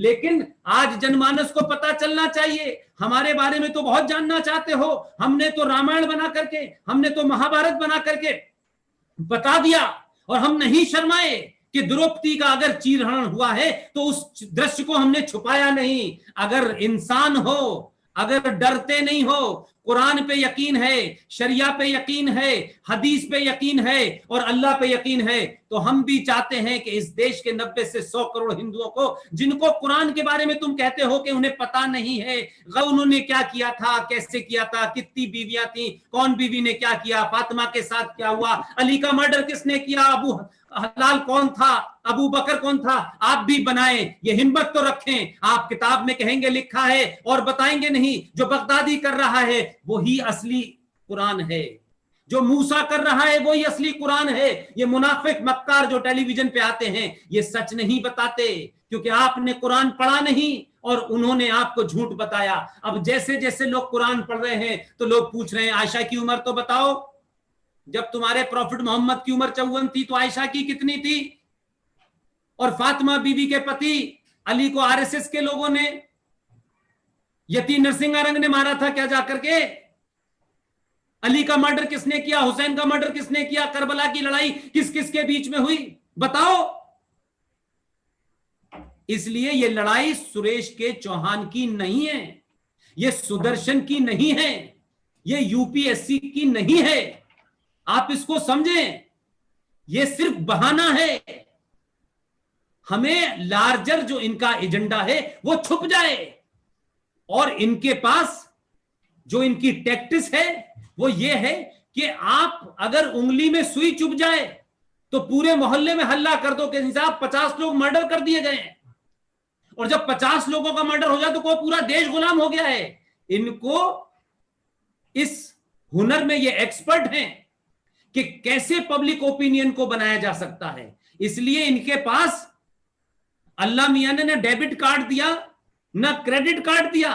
लेकिन आज जनमानस को पता चलना चाहिए। हमारे बारे में तो बहुत जानना चाहते हो, हमने तो रामायण बना करके, हमने तो महाभारत बना करके बता दिया, और हम नहीं शर्माए कि द्रौपदी का अगर चीरहरण हुआ है तो उस दृश्य को हमने छुपाया नहीं। अगर इंसान हो, अगर डरते नहीं हो, कुरान पे यकीन है, शरिया पे यकीन है, हदीस पे यकीन है और अल्लाह पे यकीन है, तो हम भी चाहते हैं कि इस देश के 90 से 100 करोड़ हिंदुओं को, जिनको कुरान के बारे में तुम कहते हो कि उन्हें पता नहीं है, उन्होंने क्या किया था, कैसे किया था, कितनी बीवियां थी, कौन बीवी ने क्या किया, फातिमा के साथ क्या हुआ, अली का मर्डर किसने किया, अबू हलाल कौन था, अबू बकर कौन था, आप भी बनाए, ये हिम्मत तो रखें। आप किताब में कहेंगे लिखा है और बताएंगे नहीं, जो बगदादी कर रहा है वही असली कुरान है, जो मूसा कर रहा है वही असली कुरान है। ये मुनाफिक मक्कार जो टेलीविजन पे आते हैं ये सच नहीं बताते, क्योंकि आपने कुरान पढ़ा नहीं और उन्होंने आपको झूठ बताया। अब जैसे जैसे लोग कुरान पढ़ रहे हैं तो लोग पूछ रहे हैं आयशा की उम्र तो बताओ, जब तुम्हारे प्रॉफिट मोहम्मद की उम्र 54 थी तो आयशा की कितनी थी? और फातिमा बीबी के पति अली को आरएसएस के लोगों ने, यती नरसिंहारंग ने मारा था क्या जाकर के? अली का मर्डर किसने किया, हुसैन का मर्डर किसने किया, करबला की लड़ाई किस किस के बीच में हुई, बताओ। इसलिए यह लड़ाई सुरेश के चौहान की नहीं है, यह सुदर्शन की नहीं है, यह यूपीएससी की नहीं है। आप इसको समझें, यह सिर्फ बहाना है। हमें लार्जर जो इनका एजेंडा है वो छुप जाए, और इनके पास जो इनकी टैक्टिस है वो ये है कि आप अगर उंगली में सुई चुभ जाए तो पूरे मोहल्ले में हल्ला कर दो कि साहब 50 लोग मर्डर कर दिए गए हैं, और जब 50 लोगों का मर्डर हो जाए तो कोई पूरा देश गुलाम हो गया है। इनको इस हुनर में ये एक्सपर्ट हैं कि कैसे पब्लिक ओपिनियन को बनाया जा सकता है। इसलिए इनके पास अल्लाह मियां ने ना डेबिट कार्ड दिया ना क्रेडिट कार्ड दिया,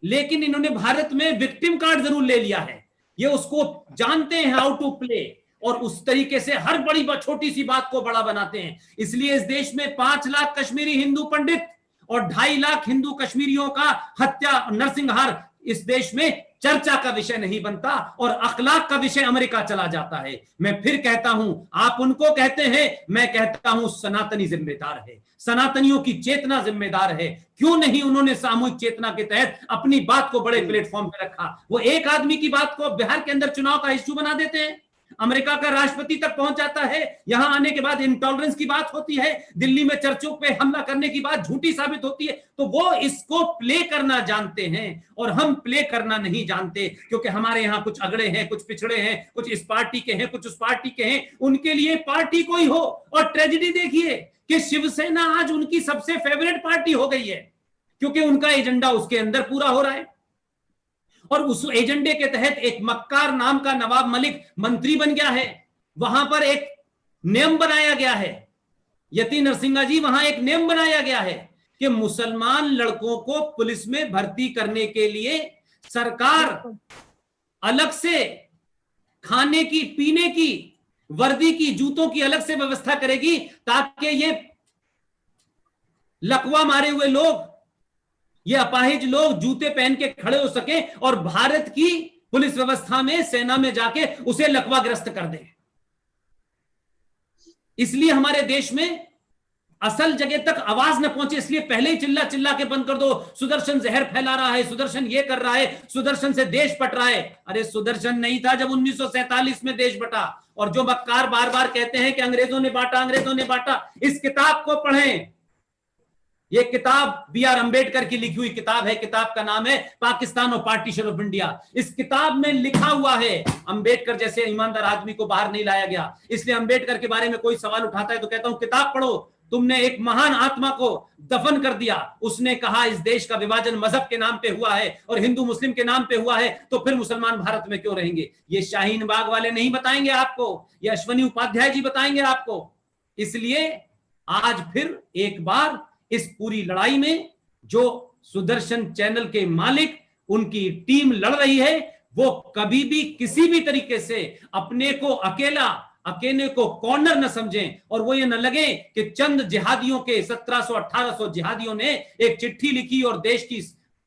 लेकिन इन्होंने भारत में विक्टिम कार्ड जरूर ले लिया है। ये उसको जानते हैं हाउ टू प्ले, और उस तरीके से हर बड़ी छोटी सी बात को बड़ा बनाते हैं। इसलिए इस देश में 5 लाख कश्मीरी हिंदू पंडित और 2.5 लाख हिंदू कश्मीरियों का हत्या नरसंहार इस देश में चर्चा का विषय नहीं बनता, और अखलाक का विषय अमेरिका चला जाता है। मैं फिर कहता हूं, आप उनको कहते हैं, मैं कहता हूं सनातनी जिम्मेदार है, सनातनियों की चेतना जिम्मेदार है। क्यों नहीं उन्होंने सामूहिक चेतना के तहत अपनी बात को बड़े प्लेटफॉर्म पर रखा? वो एक आदमी की बात को बिहार के अंदर चुनाव का इश्यू बना देते हैं, अमेरिका का राष्ट्रपति तक पहुंच जाता है, यहां आने के बाद इंटॉलरेंस की बात होती है, दिल्ली में चर्चों पे हमला करने की बात झूठी साबित होती है। तो वो इसको प्ले करना जानते हैं और हम प्ले करना नहीं जानते, क्योंकि हमारे यहां कुछ अगड़े हैं, कुछ पिछड़े हैं, कुछ इस पार्टी के हैं, कुछ उस पार्टी के हैं, उनके लिए पार्टी कोई हो। और ट्रेजेडी देखिए कि शिवसेना आज उनकी सबसे फेवरेट पार्टी हो गई है, क्योंकि उनका एजेंडा उसके अंदर पूरा हो रहा है, और उस एजेंडे के तहत एक मक्कार नाम का नवाब मलिक मंत्री बन गया है। वहां पर एक नियम बनाया गया है, यति नरसिंहा जी, वहां एक नियम बनाया गया है कि मुसलमान लड़कों को पुलिस में भर्ती करने के लिए सरकार अलग से खाने की, पीने की, वर्दी की, जूतों की अलग से व्यवस्था करेगी, ताकि ये लकवा मारे हुए लोग, ये अपाहिज लोग जूते पहन के खड़े हो सके और भारत की पुलिस व्यवस्था में, सेना में जाके उसे लकवाग्रस्त कर दे। इसलिए हमारे देश में असल जगह तक आवाज न पहुंचे, इसलिए पहले ही चिल्ला चिल्ला के बंद कर दो, सुदर्शन जहर फैला रहा है, सुदर्शन ये कर रहा है, सुदर्शन से देश बट रहा है। अरे सुदर्शन नहीं था जब 1947 में देश बटा। और जो मक्कार बार बार कहते हैं कि अंग्रेजों ने बांटा, अंग्रेजों ने बांटा, इस किताब को पढ़ें। ये किताब बी.आर. अंबेडकर की लिखी हुई किताब है, किताब का नाम है पाकिस्तान और पार्टीशन ऑफ इंडिया। इस किताब में लिखा हुआ है, अंबेडकर जैसे ईमानदार आदमी को बाहर नहीं लाया गया, इसलिए अंबेडकर के बारे में कोई सवाल उठाता है तो कहता हूं किताब पढ़ो। तुमने एक महान आत्मा को दफन कर दिया। उसने कहा इस देश का विभाजन मजहब के नाम पे हुआ है और हिंदू मुस्लिम के नाम पे हुआ है, तो फिर मुसलमान भारत में क्यों रहेंगे? ये शाहीन बाग वाले नहीं बताएंगे आपको, ये अश्वनी उपाध्याय जी बताएंगे आपको। इसलिए आज फिर एक बार इस पूरी लड़ाई में जो सुदर्शन चैनल के मालिक, उनकी टीम लड़ रही है, वो कभी भी किसी भी तरीके से अपने को अकेला अकेले को कॉर्नर न समझें और वो ये न लगे कि चंद जिहादियों के 1700-1800 जिहादियों ने एक चिट्ठी लिखी और देश की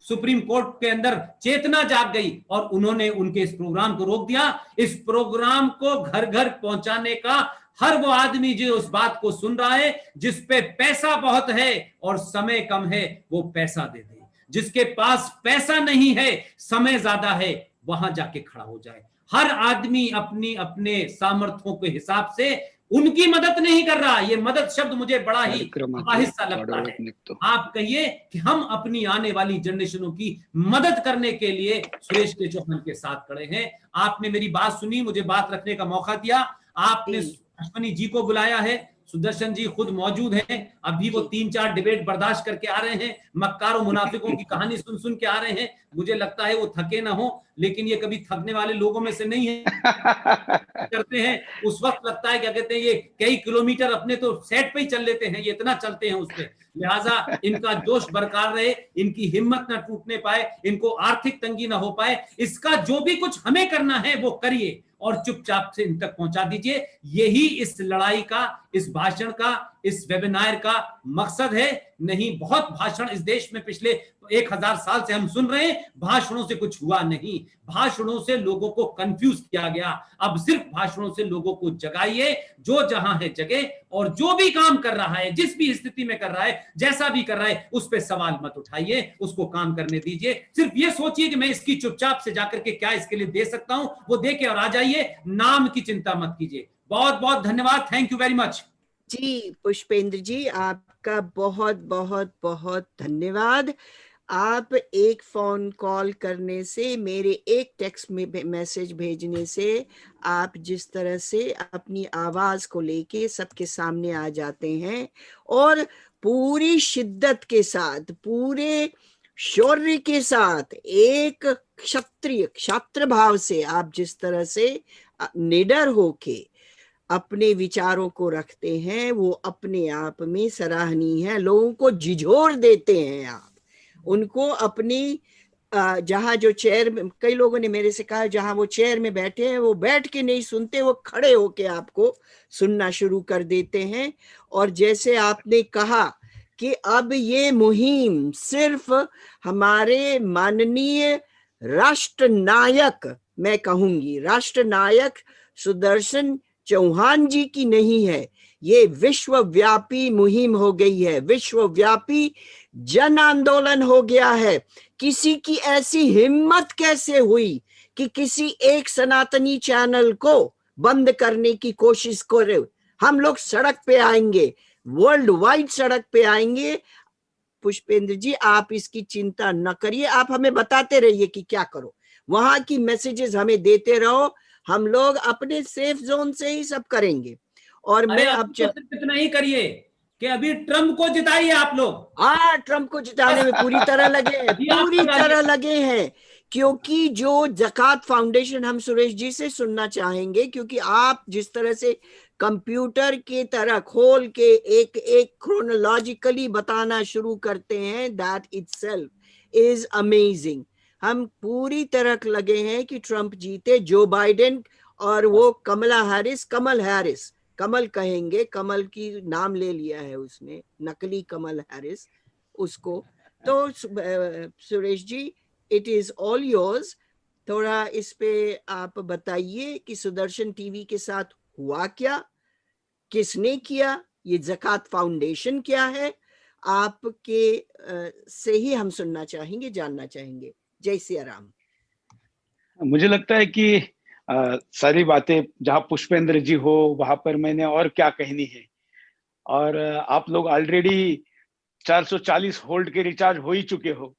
सुप्रीम कोर्ट के अंदर चेतना जाग गई और उन्होंने उनके इस प्रोग्राम को रोक दिया। इस प्रोग्राम को घर घर पहुंचाने का हर वो आदमी जो उस बात को सुन रहा है, जिस पे पैसा बहुत है और समय कम है, वो पैसा दे दे। जिसके पास पैसा नहीं है, समय ज्यादा है, वहां जाके खड़ा हो जाए। हर आदमी अपनी अपने सामर्थ्यों के हिसाब से उनकी मदद नहीं कर रहा। ये मदद शब्द मुझे बड़ा ही अहिस्सा लगता है। आप कहिए कि हम अपनी आने वाली जनरेशनों की मदद करने के लिए सुरेश के चौहान के साथ खड़े हैं। आपने मेरी बात सुनी, मुझे बात रखने का मौका दिया, आपने अश्विनी जी को बुलाया है, सुदर्शन जी खुद मौजूद हैं, अभी वो 3-4 डिबेट बर्दाश्त करके आ रहे हैं, मक्कारों मुनाफिकों की कहानी सुन सुन के आ रहे हैं। मुझे लगता है वो थके ना हो, लेकिन ये कभी थकने वाले लोगों में से नहीं है। करते हैं उस वक्त लगता है क्या कहते हैं, ये कई किलोमीटर अपने तो सेट पे ही चल लेते हैं, ये इतना चलते हैं उस पे। लिहाजा इनका जोश बरकरार रहे, इनकी हिम्मत ना टूटने पाए, इनको आर्थिक तंगी ना हो पाए। इसका जो भी कुछ हमें करना है वो करिए और चुपचाप से इन तक पहुंचा दीजिए। यही इस लड़ाई का, इस भाषण का, इस वेबिनार का मकसद है। नहीं, बहुत भाषण इस देश में पिछले 1000 साल से हम सुन रहे हैं, भाषणों से कुछ हुआ नहीं। भाषणों से लोगों को कंफ्यूज किया गया। अब सिर्फ भाषणों से लोगों को जगाइए, जो जहां है जगह, और जो भी काम कर रहा है, जिस भी स्थिति में कर रहा है, जैसा भी कर रहा है, उस पर सवाल मत उठाइए, उसको काम करने दीजिए। सिर्फ ये सोचिए कि मैं इसकी चुपचाप से जाकर के क्या इसके लिए दे सकता हूं, वो दे के और आ जाइए। नाम की चिंता मत कीजिए। बहुत बहुत धन्यवाद। Thank you very much. जी पुष्पेंद्र जी, आपका बहुत बहुत बहुत धन्यवाद। आप एक फोन कॉल करने से, मेरे एक टेक्स्ट में मैसेज भेजने से, आप जिस तरह से अपनी आवाज को लेके सबके सामने आ जाते हैं और पूरी शिद्दत के साथ, पूरे शौर्य के साथ, एक क्षत्रिय छात्र भाव से आप जिस तरह से निडर होके अपने विचारों को रखते हैं, वो अपने आप में सराहनीय है। लोगों को झिझोर देते हैं आप उनको अपनी जहां जो चेयर में, कई लोगों ने मेरे से कहा जहां वो चेयर में बैठे हैं वो बैठ के नहीं सुनते, वो खड़े होके आपको सुनना शुरू कर देते हैं। और जैसे आपने कहा कि अब ये मुहिम सिर्फ हमारे माननीय राष्ट्रनायक, मैं कहूंगी राष्ट्रनायक सुदर्शन चौहान जी की नहीं है, ये विश्वव्यापी मुहिम हो गई है, विश्वव्यापी जन आंदोलन हो गया है। किसी की ऐसी हिम्मत कैसे हुई कि किसी एक सनातनी चैनल को बंद करने की कोशिश करे? हम लोग सड़क पे आएंगे, वर्ल्ड वाइड सड़क पे आएंगे। पुष्पेंद्र जी, आप इसकी चिंता न करिए, आप हमें बताते रहिए कि क्या करो, वहां की मैसेजेस हमें देते रहो, हम लोग अपने सेफ जोन से ही सब करेंगे। और मैं अब इतना ही करिए कि अभी ट्रम्प को जिताइए आप लोग। हाँ, ट्रम्प को जिताने में पूरी तरह लगे हैं, पूरी तरह लगे हैं। क्योंकि जो ज़कात फाउंडेशन, हम सुरेश जी से सुनना चाहेंगे, क्योंकि आप जिस तरह से कंप्यूटर की तरह खोल के एक एक क्रोनोलॉजिकली बताना शुरू करते हैं, दैट इटसेल्फ इज अमेजिंग। हम पूरी तरह लगे हैं कि ट्रम्प जीते, जो बाइडेन और वो कमला हैरिस, कमल हैरिस, कमल कहेंगे, कमल की नाम ले लिया है उसने, नकली कमल हैरिस उसको। तो Suresh ji, it is all yours. थोड़ा इस पे आप बताइए कि सुदर्शन टीवी के साथ हुआ क्या, किसने किया, ये ज़कात फाउंडेशन क्या है, आपके से ही हम सुनना चाहेंगे, जानना चाहेंगे। जय सिया राम। मुझे लगता है कि सारी बातें जहां पुष्पेंद्र जी हो वहां पर मैंने और क्या कहनी है। और आप लोग ऑलरेडी 440 होल्ड के रिचार्ज हो ही चुके हो,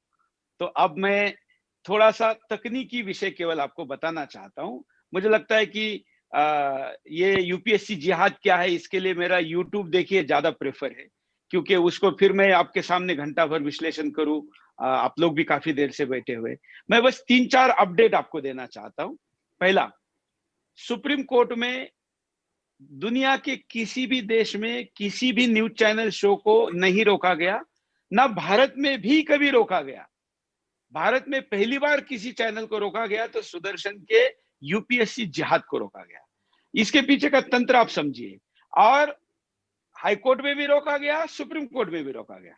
तो अब मैं थोड़ा सा तकनीकी विषय केवल आपको बताना चाहता हूं। मुझे लगता है कि ये यूपीएससी जिहाद क्या है, इसके लिए मेरा यूट्यूब देखिए ज्यादा प्रेफर है, क्योंकि उसको फिर मैं आपके सामने घंटा भर विश्लेषण करूं, आप लोग भी काफी देर से बैठे हुए। मैं बस 3-4 अपडेट आपको देना चाहता हूं। पहला, सुप्रीम कोर्ट में दुनिया के किसी भी देश में किसी भी न्यूज चैनल शो को नहीं रोका गया, ना भारत में भी कभी रोका गया। भारत में पहली बार किसी चैनल को रोका गया तो सुदर्शन के यूपीएससी जिहाद को रोका गया। इसके पीछे का तंत्र आप समझिए। और हाई कोर्ट में भी रोका गया, सुप्रीम कोर्ट में भी रोका गया।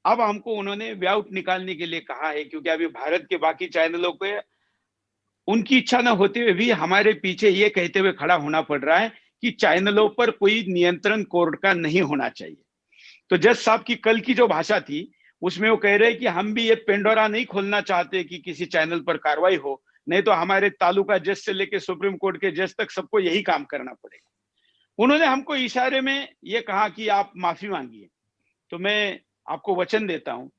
अब हमको उन्होंने वे आउट निकालने के लिए कहा है, क्योंकि अभी भारत के बाकी चैनलों पे उनकी इच्छा न होते हुए भी हमारे पीछे ये कहते हुए खड़ा होना पड़ रहा है कि चैनलों पर कोई नियंत्रण कोर्ट का नहीं होना चाहिए। तो जज साहब की कल की जो भाषा थी उसमें वो कह रहे हैं कि हम भी ये पेंडोरा नहीं खोलना चाहते कि किसी चैनल पर कार्रवाई हो, नहीं तो हमारे तालुका जज से लेकर सुप्रीम कोर्ट के जज तक सबको यही काम करना पड़ेगा। उन्होंने हमको इशारे में ये कहा कि आप माफी मांगिए। तो मैं आपको वचन देता हूं,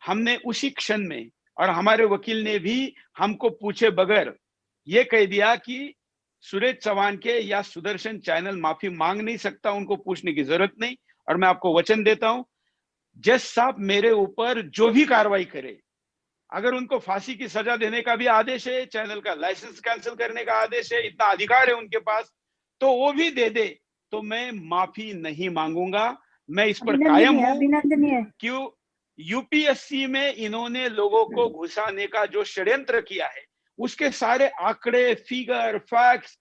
हमने उसी क्षण में, और हमारे वकील ने भी हमको पूछे बगैर ये कह दिया कि सुरेश चौहान के या सुदर्शन चैनल माफी मांग नहीं सकता, उनको पूछने की जरूरत नहीं। और मैं आपको वचन देता हूं, जज साहब मेरे ऊपर जो भी कार्रवाई करे, अगर उनको फांसी की सजा देने का भी आदेश है, चैनल का लाइसेंस कैंसिल करने का आदेश है, इतना अधिकार है उनके पास, तो वो भी दे दे, तो मैं माफी नहीं मांगूंगा। मैं इस पर कायम हूं। अभिनंदनीय। क्यों? यूपीएससी में इन्होंने लोगों को घुसाने का जो षड्यंत्र किया है, उसके सारे आंकड़े, फिगर, फैक्ट्स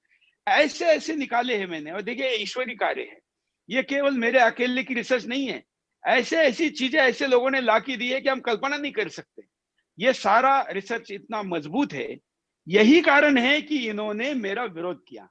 ऐसे ऐसे निकाले हैं मैंने। और देखिए, ईश्वरी कार्य है, ये केवल मेरे अकेले की रिसर्च नहीं है। ऐसे ऐसी चीजें ऐसे लोगों ने ला के दी है कि हम कल्पना नहीं कर सकते। ये सारा रिसर्च इतना मजबूत है, यही कारण है कि इन्होंने मेरा विरोध किया।